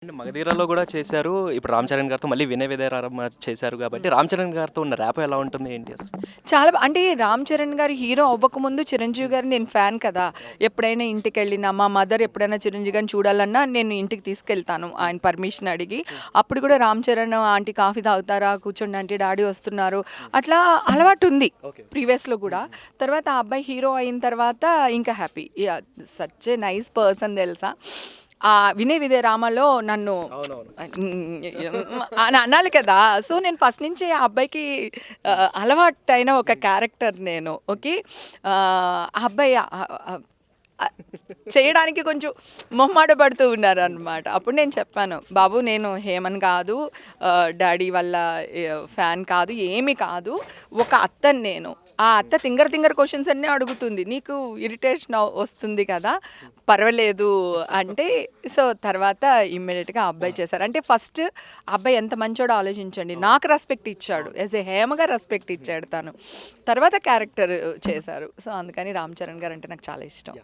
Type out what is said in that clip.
And 'మగధీర'లో గూడా చేశారు. ఇప్పుడు 'రామ్ చరణ్' గారితో మళ్ళీ 'వినయ విధేయరామ' చేశారు గాబట్టి 'రామ్ చరణ్' గారితో ఉన్న ర్యాపో ఎలా ఉంటుంది? ఏంటి అసలు? చాలా అంటే 'రామ్ చరణ్' గారు హీరో అవ్వకముందు 'చిరంజీవి' గారు నేను ఫ్యాన్ కదా! ఎప్పుడైనా ఇంటికెళ్ళినా, మా మదర్ ఎప్పుడైనా 'చిరంజీవి' గారిని చూడాలన్నా నేను ఇంటికి తీసుకెళ్తాను ఆయన పర్మిషన్ అడిగి. అప్పుడు కూడా 'రామ్ చరణ్' ఆంటీ కాఫీ తాగుతారా? కూర్చోండి ఆంటీ డాడీ వస్తున్నారు. అట్లా అలవాటుంది ఓకే. ప్రీవియస్‌లో కూడా. తర్వాత ఆ అబ్బాయి హీరో అయిన తర్వాత ఇంకా happy. Yeah! Such a nice person తెలుసా! 'వినయ్ విజయ రామ'లో నన్ను అవునవును. అని అనాలి కదా! సో, నేను ఫస్ట్ నుంచి ఆ అబ్బాయికి అలవాటైన ఒక క్యారెక్టర్ నేను. ఓకే. ఆ అబ్బాయి చేయడానికి కొంచెం మొహమాట పడుతూ ఉన్నారనమాట. అప్పుడు నేను చెప్పాను, బాబు నేను హేమన్ కాదు, డాడీ వాళ్ళ ఫ్యాన్ కాదు, ఏమి కాదు. ఒక అత్తని నేను. ఆ అత్త తింగర్ క్వశ్చన్స్ అన్నీ అడుగుతుంది. నీకు ఇరిటేషన్ వస్తుంది కదా! పర్వాలేదు అంటే, సో తర్వాత ఇమ్మీడియట్‌గా ఆ అబ్బాయి చేశారు. అంటే ఫస్ట్ ఆ అబ్బాయి ఎంత మంచోడో ఆలోచించండి. నాకు రెస్పెక్ట్ ఇచ్చాడు. యాస్ ఎ హేమగా రెస్పెక్ట్ ఇచ్చాడు తను. తర్వాత క్యారెక్టర్ చేశారు. సో అందుకని 'రామ్ చరణ్' గారు అంటే నాకు చాలా ఇష్టం.